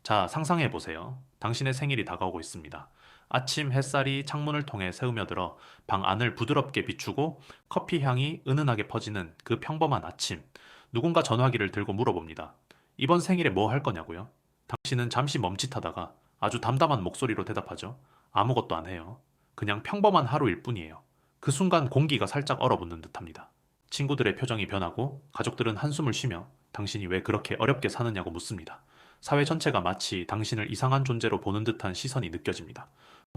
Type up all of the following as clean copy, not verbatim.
자, 상상해 보세요. 당신의 생일이 다가오고 있습니다. 아침 햇살이 창문을 통해 새우며들어 방 안을 부드럽게 비추고 커피 향이 은은하게 퍼지는 그 평범한 아침. 누군가 전화기를 들고 물어봅니다. 이번 생일에 뭐 할 거냐고요? 당신은 잠시 멈칫하다가 아주 담담한 목소리로 대답하죠. 아무것도 안 해요. 그냥 평범한 하루일 뿐이에요. 그 순간 공기가 살짝 얼어붙는 듯합니다. 친구들의 표정이 변하고 가족들은 한숨을 쉬며 당신이 왜 그렇게 어렵게 사느냐고 묻습니다. 사회 전체가 마치 당신을 이상한 존재로 보는 듯한 시선이 느껴집니다.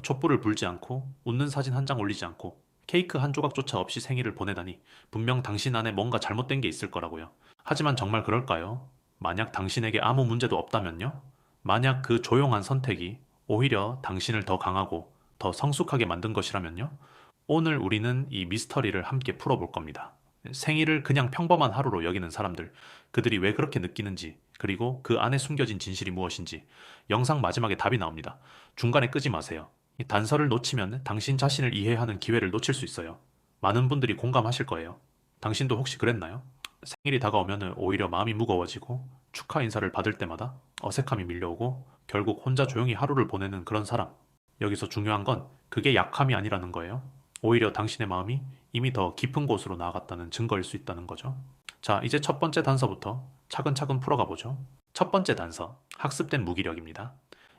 촛불을 불지 않고 웃는 사진 한 장 올리지 않고 케이크 한 조각조차 없이 생일을 보내다니 분명 당신 안에 뭔가 잘못된 게 있을 거라고요. 하지만 정말 그럴까요? 만약 당신에게 아무 문제도 없다면요? 만약 그 조용한 선택이 오히려 당신을 더 강하고 더 성숙하게 만든 것이라면요? 오늘 우리는 이 미스터리를 함께 풀어볼 겁니다. 생일을 그냥 평범한 하루로 여기는 사람들, 그들이 왜 그렇게 느끼는지, 그리고 그 안에 숨겨진 진실이 무엇인지, 영상 마지막에 답이 나옵니다. 중간에 끄지 마세요. 이 단서를 놓치면 당신 자신을 이해하는 기회를 놓칠 수 있어요. 많은 분들이 공감하실 거예요. 당신도 혹시 그랬나요? 생일이 다가오면 오히려 마음이 무거워지고 축하 인사를 받을 때마다 어색함이 밀려오고 결국 혼자 조용히 하루를 보내는 그런 사람. 여기서 중요한 건 그게 약함이 아니라는 거예요. 오히려 당신의 마음이 이미 더 깊은 곳으로 나아갔다는 증거일 수 있다는 거죠. 자, 이제 첫 번째 단서부터 차근차근 풀어가 보죠. 첫 번째 단서, 학습된 무기력입니다.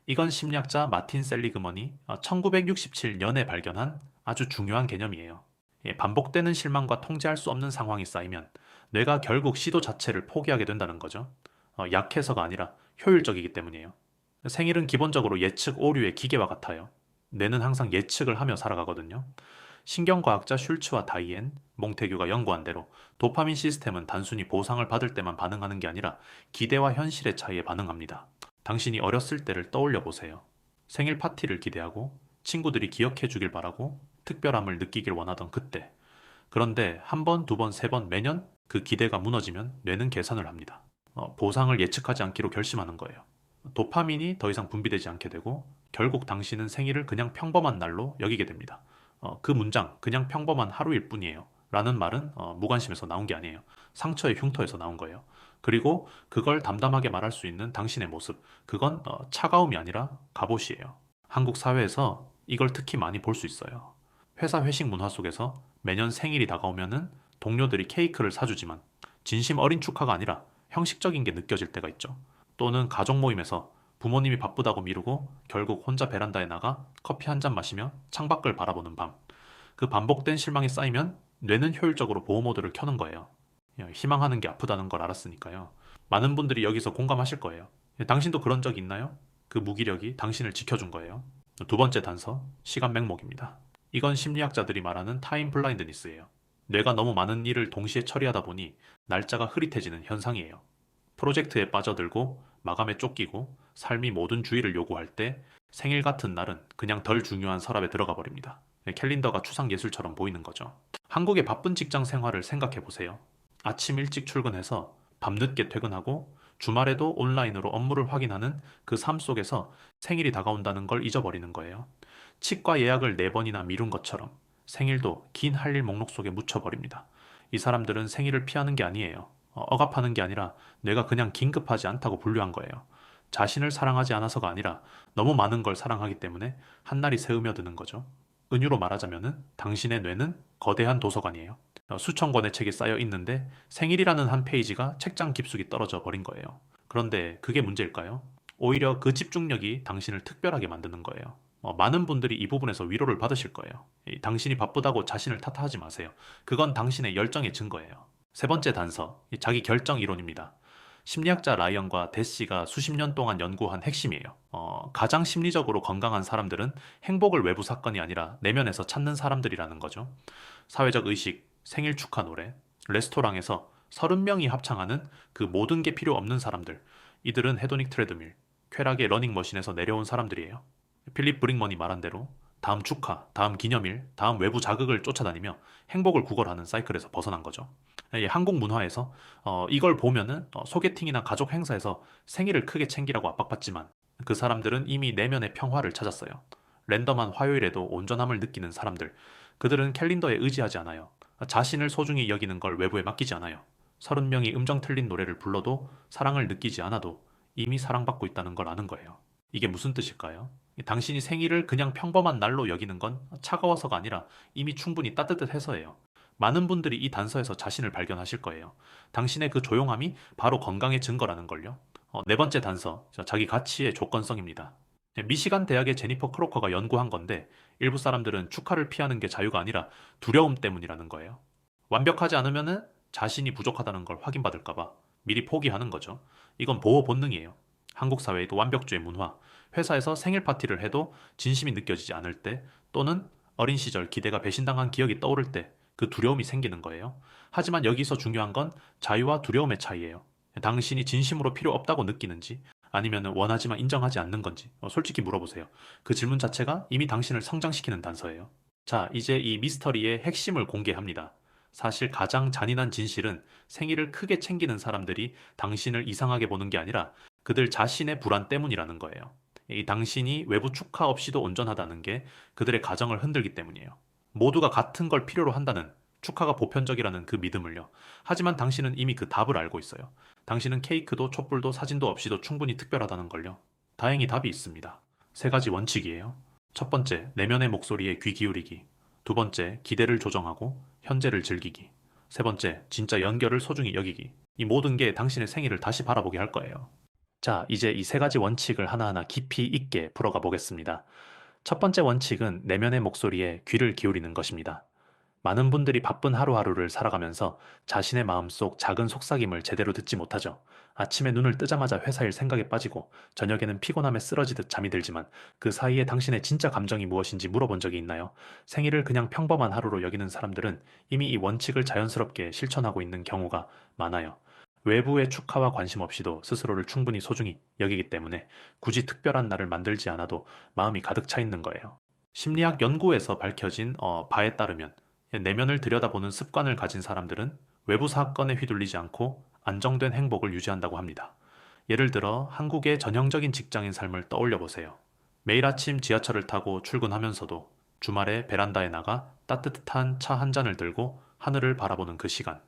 이건 심리학자 마틴 셀리그먼이 1967년에 발견한 아주 중요한 개념이에요. 예, 반복되는 실망과 통제할 수 없는 상황이 쌓이면 뇌가 결국 시도 자체를 포기하게 된다는 거죠. 약해서가 아니라 효율적이기 때문이에요. 생일은 기본적으로 예측 오류의 기계와 같아요. 뇌는 항상 예측을 하며 살아가거든요. 신경과학자 슐츠와 다이엔, 몽테규가 연구한 대로 도파민 시스템은 단순히 보상을 받을 때만 반응하는 게 아니라 기대와 현실의 차이에 반응합니다. 당신이 어렸을 때를 떠올려 보세요. 생일 파티를 기대하고 친구들이 기억해 주길 바라고 특별함을 느끼길 원하던 그때. 그런데 한 번, 두 번, 세 번, 매년 그 기대가 무너지면 뇌는 계산을 합니다. 보상을 예측하지 않기로 결심하는 거예요. 도파민이 더 이상 분비되지 않게 되고 결국 당신은 생일을 그냥 평범한 날로 여기게 됩니다. 그 문장, 그냥 평범한 하루일 뿐이에요. 라는 말은 무관심에서 나온 게 아니에요. 상처의 흉터에서 나온 거예요. 그리고 그걸 담담하게 말할 수 있는 당신의 모습, 그건 차가움이 아니라 갑옷이에요. 한국 사회에서 이걸 특히 많이 볼 수 있어요. 회사 회식 문화 속에서 매년 생일이 다가오면은 동료들이 케이크를 사주지만 진심 어린 축하가 아니라 형식적인 게 느껴질 때가 있죠. 또는 가족 모임에서 부모님이 바쁘다고 미루고 결국 혼자 베란다에 나가 커피 한 잔 마시며 창밖을 바라보는 밤. 그 반복된 실망이 쌓이면 뇌는 효율적으로 보호 모드를 켜는 거예요. 희망하는 게 아프다는 걸 알았으니까요. 많은 분들이 여기서 공감하실 거예요. 당신도 그런 적 있나요? 그 무기력이 당신을 지켜준 거예요. 두 번째 단서, 시간 맹목입니다. 이건 심리학자들이 말하는 타임 블라인드니스예요. 뇌가 너무 많은 일을 동시에 처리하다 보니 날짜가 흐릿해지는 현상이에요. 프로젝트에 빠져들고 마감에 쫓기고 삶이 모든 주의를 요구할 때 생일 같은 날은 그냥 덜 중요한 서랍에 들어가 버립니다. 캘린더가 추상 예술처럼 보이는 거죠. 한국의 바쁜 직장 생활을 생각해 보세요. 아침 일찍 출근해서 밤늦게 퇴근하고 주말에도 온라인으로 업무를 확인하는 그 삶 속에서 생일이 다가온다는 걸 잊어버리는 거예요. 치과 예약을 4번이나 미룬 것처럼 생일도 긴 할 일 목록 속에 묻혀버립니다. 이 사람들은 생일을 피하는 게 아니에요. 억압하는 게 아니라 뇌가 그냥 긴급하지 않다고 분류한 거예요. 자신을 사랑하지 않아서가 아니라 너무 많은 걸 사랑하기 때문에 한날이 새으며드는 거죠. 은유로 말하자면은 당신의 뇌는 거대한 도서관이에요. 수천 권의 책이 쌓여 있는데 생일이라는 한 페이지가 책장 깊숙이 떨어져 버린 거예요. 그런데 그게 문제일까요? 오히려 그 집중력이 당신을 특별하게 만드는 거예요. 많은 분들이 이 부분에서 위로를 받으실 거예요. 당신이 바쁘다고 자신을 탓하지 마세요. 그건 당신의 열정의 증거예요. 세 번째 단서, 자기 결정 이론입니다. 심리학자 라이언과 데시가 수십 년 동안 연구한 핵심이에요. 가장 심리적으로 건강한 사람들은 행복을 외부 사건이 아니라 내면에서 찾는 사람들이라는 거죠. 사회적 의식, 생일 축하 노래, 레스토랑에서 30명이 합창하는 그 모든 게 필요 없는 사람들. 이들은 헤도닉 트레드밀, 쾌락의 러닝머신에서 내려온 사람들이에요. 필립 브링먼이 말한 대로 다음 축하, 다음 기념일, 다음 외부 자극을 쫓아다니며 행복을 구걸하는 사이클에서 벗어난 거죠. 한국 문화에서 이걸 보면은 소개팅이나 가족 행사에서 생일을 크게 챙기라고 압박받지만 그 사람들은 이미 내면의 평화를 찾았어요. 랜덤한 화요일에도 온전함을 느끼는 사람들. 그들은 캘린더에 의지하지 않아요. 자신을 소중히 여기는 걸 외부에 맡기지 않아요. 30명이 음정 틀린 노래를 불러도 사랑을 느끼지 않아도 이미 사랑받고 있다는 걸 아는 거예요. 이게 무슨 뜻일까요? 당신이 생일을 그냥 평범한 날로 여기는 건 차가워서가 아니라 이미 충분히 따뜻해서예요. 많은 분들이 이 단서에서 자신을 발견하실 거예요. 당신의 그 조용함이 바로 건강의 증거라는 걸요. 네 번째 단서, 자기 가치의 조건성입니다. 미시간 대학의 제니퍼 크로커가 연구한 건데 일부 사람들은 축하를 피하는 게 자유가 아니라 두려움 때문이라는 거예요. 완벽하지 않으면은 자신이 부족하다는 걸 확인받을까봐 미리 포기하는 거죠. 이건 보호 본능이에요. 한국 사회에도 완벽주의 문화, 회사에서 생일 파티를 해도 진심이 느껴지지 않을 때 또는 어린 시절 기대가 배신당한 기억이 떠오를 때 그 두려움이 생기는 거예요. 하지만 여기서 중요한 건 자유와 두려움의 차이예요. 당신이 진심으로 필요 없다고 느끼는지 아니면 원하지만 인정하지 않는 건지 솔직히 물어보세요. 그 질문 자체가 이미 당신을 성장시키는 단서예요. 자, 이제 이 미스터리의 핵심을 공개합니다. 사실 가장 잔인한 진실은 생일을 크게 챙기는 사람들이 당신을 이상하게 보는 게 아니라 그들 자신의 불안 때문이라는 거예요. 이 당신이 외부 축하 없이도 온전하다는 게 그들의 가정을 흔들기 때문이에요. 모두가 같은 걸 필요로 한다는 축하가 보편적이라는 그 믿음을요. 하지만 당신은 이미 그 답을 알고 있어요. 당신은 케이크도 촛불도 사진도 없이도 충분히 특별하다는 걸요. 다행히 답이 있습니다. 세 가지 원칙이에요. 첫 번째, 내면의 목소리에 귀 기울이기. 두 번째, 기대를 조정하고 현재를 즐기기. 세 번째, 진짜 연결을 소중히 여기기. 이 모든 게 당신의 생일을 다시 바라보게 할 거예요. 자, 이제 이 세 가지 원칙을 하나하나 깊이 있게 풀어가 보겠습니다. 첫 번째 원칙은 내면의 목소리에 귀를 기울이는 것입니다. 많은 분들이 바쁜 하루하루를 살아가면서 자신의 마음속 작은 속삭임을 제대로 듣지 못하죠. 아침에 눈을 뜨자마자 회사 일 생각에 빠지고 저녁에는 피곤함에 쓰러지듯 잠이 들지만 그 사이에 당신의 진짜 감정이 무엇인지 물어본 적이 있나요? 생일을 그냥 평범한 하루로 여기는 사람들은 이미 이 원칙을 자연스럽게 실천하고 있는 경우가 많아요. 외부의 축하와 관심 없이도 스스로를 충분히 소중히 여기기 때문에 굳이 특별한 날을 만들지 않아도 마음이 가득 차 있는 거예요. 심리학 연구에서 밝혀진 바에 따르면 내면을 들여다보는 습관을 가진 사람들은 외부 사건에 휘둘리지 않고 안정된 행복을 유지한다고 합니다. 예를 들어 한국의 전형적인 직장인 삶을 떠올려 보세요. 매일 아침 지하철을 타고 출근하면서도 주말에 베란다에 나가 따뜻한 차 한 잔을 들고 하늘을 바라보는 그 시간.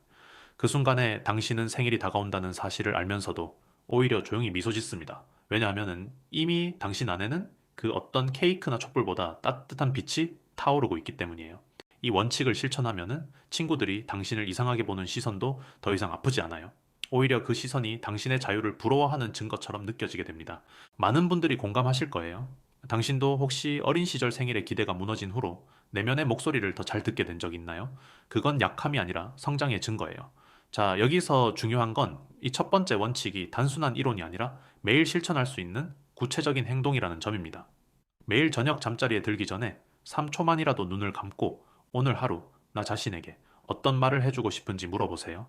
그 순간에 당신은 생일이 다가온다는 사실을 알면서도 오히려 조용히 미소 짓습니다. 왜냐하면 이미 당신 안에는 그 어떤 케이크나 촛불보다 따뜻한 빛이 타오르고 있기 때문이에요. 이 원칙을 실천하면은 친구들이 당신을 이상하게 보는 시선도 더 이상 아프지 않아요. 오히려 그 시선이 당신의 자유를 부러워하는 증거처럼 느껴지게 됩니다. 많은 분들이 공감하실 거예요. 당신도 혹시 어린 시절 생일의 기대가 무너진 후로 내면의 목소리를 더 잘 듣게 된 적 있나요? 그건 약함이 아니라 성장의 증거예요. 자, 여기서 중요한 건 이 첫 번째 원칙이 단순한 이론이 아니라 매일 실천할 수 있는 구체적인 행동이라는 점입니다. 매일 저녁 잠자리에 들기 전에 3초만이라도 눈을 감고 오늘 하루 나 자신에게 어떤 말을 해주고 싶은지 물어보세요.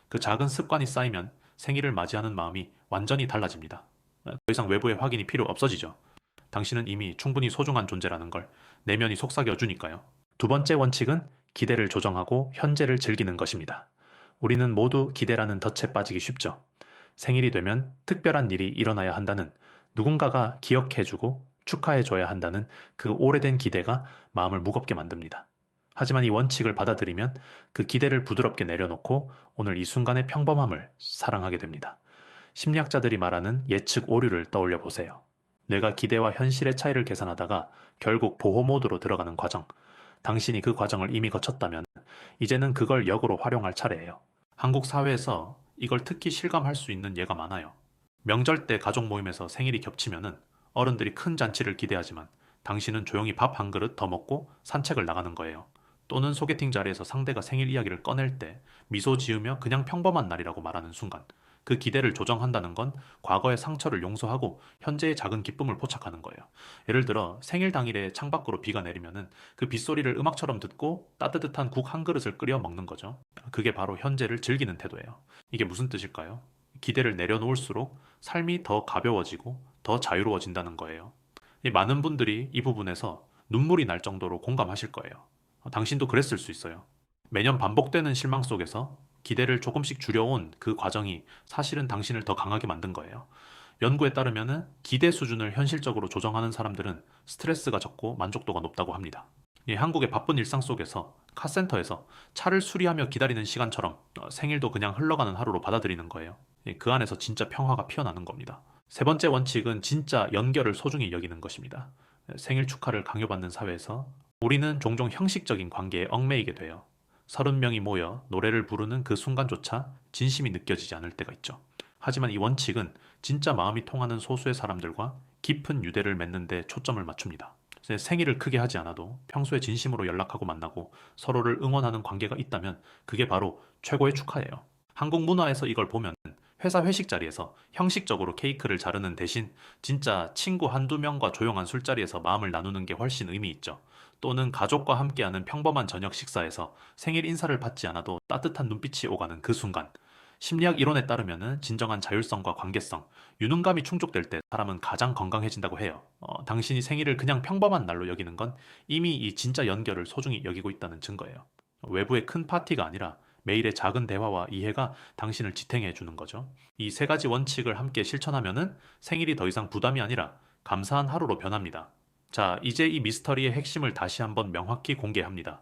그 작은 습관이 쌓이면 생일을 맞이하는 마음이 완전히 달라집니다. 더 이상 외부의 확인이 필요 없어지죠. 당신은 이미 충분히 소중한 존재라는 걸 내면이 속삭여 주니까요. 두 번째 원칙은 기대를 조정하고 현재를 즐기는 것입니다. 우리는 모두 기대라는 덫에 빠지기 쉽죠. 생일이 되면 특별한 일이 일어나야 한다는, 누군가가 기억해주고 축하해줘야 한다는 그 오래된 기대가 마음을 무겁게 만듭니다. 하지만 이 원칙을 받아들이면 그 기대를 부드럽게 내려놓고 오늘 이 순간의 평범함을 사랑하게 됩니다. 심리학자들이 말하는 예측 오류를 떠올려 보세요. 뇌가 기대와 현실의 차이를 계산하다가 결국 보호 모드로 들어가는 과정. 당신이 그 과정을 이미 거쳤다면 이제는 그걸 역으로 활용할 차례예요. 한국 사회에서 이걸 특히 실감할 수 있는 예가 많아요. 명절 때 가족 모임에서 생일이 겹치면은 어른들이 큰 잔치를 기대하지만 당신은 조용히 밥 한 그릇 더 먹고 산책을 나가는 거예요. 또는 소개팅 자리에서 상대가 생일 이야기를 꺼낼 때 미소 지으며 그냥 평범한 날이라고 말하는 순간 그 기대를 조정한다는 건 과거의 상처를 용서하고 현재의 작은 기쁨을 포착하는 거예요. 예를 들어 생일 당일에 창밖으로 비가 내리면은 그 빗소리를 음악처럼 듣고 따뜻한 국 한 그릇을 끓여 먹는 거죠. 그게 바로 현재를 즐기는 태도예요. 이게 무슨 뜻일까요? 기대를 내려놓을수록 삶이 더 가벼워지고 더 자유로워진다는 거예요. 많은 분들이 이 부분에서 눈물이 날 정도로 공감하실 거예요. 당신도 그랬을 수 있어요. 매년 반복되는 실망 속에서 기대를 조금씩 줄여온 그 과정이 사실은 당신을 더 강하게 만든 거예요. 연구에 따르면 기대 수준을 현실적으로 조정하는 사람들은 스트레스가 적고 만족도가 높다고 합니다. 이 한국의 바쁜 일상 속에서 카센터에서 차를 수리하며 기다리는 시간처럼 생일도 그냥 흘러가는 하루로 받아들이는 거예요. 그 안에서 진짜 평화가 피어나는 겁니다. 세 번째 원칙은 진짜 연결을 소중히 여기는 것입니다. 생일 축하를 강요받는 사회에서 우리는 종종 형식적인 관계에 얽매이게 돼요. 30명이 모여 노래를 부르는 그 순간조차 진심이 느껴지지 않을 때가 있죠. 하지만 이 원칙은 진짜 마음이 통하는 소수의 사람들과 깊은 유대를 맺는 데 초점을 맞춥니다. 생일을 크게 하지 않아도 평소에 진심으로 연락하고 만나고 서로를 응원하는 관계가 있다면 그게 바로 최고의 축하예요. 한국 문화에서 이걸 보면 회사 회식 자리에서 형식적으로 케이크를 자르는 대신 진짜 친구 한두 명과 조용한 술자리에서 마음을 나누는 게 훨씬 의미 있죠. 또는 가족과 함께하는 평범한 저녁 식사에서 생일 인사를 받지 않아도 따뜻한 눈빛이 오가는 그 순간. 심리학 이론에 따르면 진정한 자율성과 관계성, 유능감이 충족될 때 사람은 가장 건강해진다고 해요. 당신이 생일을 그냥 평범한 날로 여기는 건 이미 이 진짜 연결을 소중히 여기고 있다는 증거예요. 외부의 큰 파티가 아니라 매일의 작은 대화와 이해가 당신을 지탱해 주는 거죠. 이 세 가지 원칙을 함께 실천하면은 생일이 더 이상 부담이 아니라 감사한 하루로 변합니다. 자, 이제 이 미스터리의 핵심을 다시 한번 명확히 공개합니다.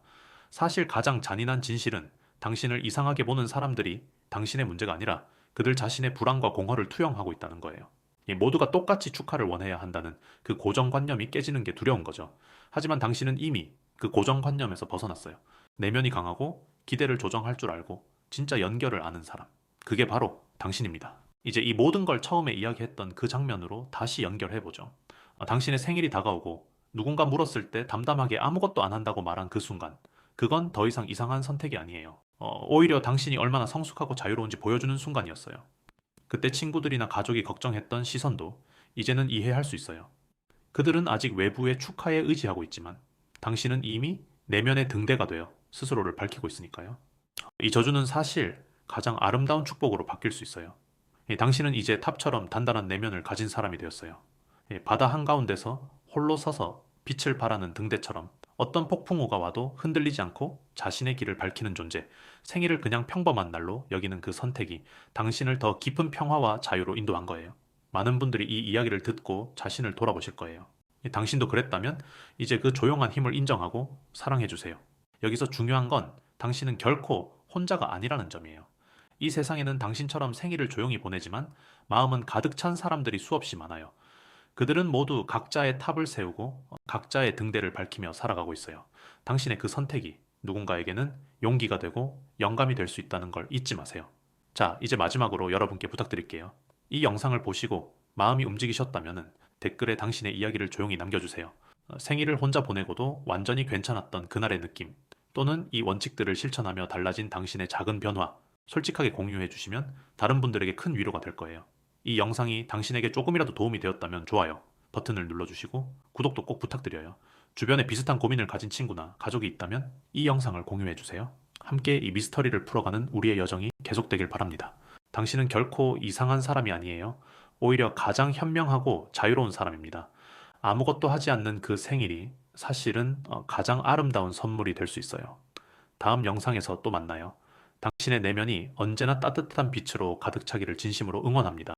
사실 가장 잔인한 진실은 당신을 이상하게 보는 사람들이 당신의 문제가 아니라 그들 자신의 불안과 공허를 투영하고 있다는 거예요. 모두가 똑같이 축하를 원해야 한다는 그 고정관념이 깨지는 게 두려운 거죠. 하지만 당신은 이미 그 고정관념에서 벗어났어요. 내면이 강하고 기대를 조정할 줄 알고 진짜 연결을 아는 사람. 그게 바로 당신입니다. 이제 이 모든 걸 처음에 이야기했던 그 장면으로 다시 연결해보죠. 당신의 생일이 다가오고 누군가 물었을 때 담담하게 아무것도 안 한다고 말한 그 순간. 그건 더 이상 이상한 선택이 아니에요. 오히려 당신이 얼마나 성숙하고 자유로운지 보여주는 순간이었어요. 그때 친구들이나 가족이 걱정했던 시선도 이제는 이해할 수 있어요. 그들은 아직 외부의 축하에 의지하고 있지만 당신은 이미 내면의 등대가 되어 스스로를 밝히고 있으니까요. 이 저주는 사실 가장 아름다운 축복으로 바뀔 수 있어요. 당신은 이제 탑처럼 단단한 내면을 가진 사람이 되었어요. 바다 한가운데서 홀로 서서 빛을 발하는 등대처럼 어떤 폭풍우가 와도 흔들리지 않고 자신의 길을 밝히는 존재, 생일을 그냥 평범한 날로 여기는 그 선택이 당신을 더 깊은 평화와 자유로 인도한 거예요. 많은 분들이 이 이야기를 듣고 자신을 돌아보실 거예요. 당신도 그랬다면 이제 그 조용한 힘을 인정하고 사랑해 주세요. 여기서 중요한 건 당신은 결코 혼자가 아니라는 점이에요. 이 세상에는 당신처럼 생일을 조용히 보내지만 마음은 가득 찬 사람들이 수없이 많아요. 그들은 모두 각자의 탑을 세우고 각자의 등대를 밝히며 살아가고 있어요. 당신의 그 선택이 누군가에게는 용기가 되고 영감이 될 수 있다는 걸 잊지 마세요. 자, 이제 마지막으로 여러분께 부탁드릴게요. 이 영상을 보시고 마음이 움직이셨다면 댓글에 당신의 이야기를 조용히 남겨주세요. 생일을 혼자 보내고도 완전히 괜찮았던 그날의 느낌, 또는 이 원칙들을 실천하며 달라진 당신의 작은 변화, 솔직하게 공유해 주시면 다른 분들에게 큰 위로가 될 거예요. 이 영상이 당신에게 조금이라도 도움이 되었다면 좋아요 버튼을 눌러주시고 구독도 꼭 부탁드려요. 주변에 비슷한 고민을 가진 친구나 가족이 있다면 이 영상을 공유해주세요. 함께 이 미스터리를 풀어가는 우리의 여정이 계속되길 바랍니다. 당신은 결코 이상한 사람이 아니에요. 오히려 가장 현명하고 자유로운 사람입니다. 아무것도 하지 않는 그 생일이 사실은 가장 아름다운 선물이 될 수 있어요. 다음 영상에서 또 만나요. 당신의 내면이 언제나 따뜻한 빛으로 가득 차기를 진심으로 응원합니다.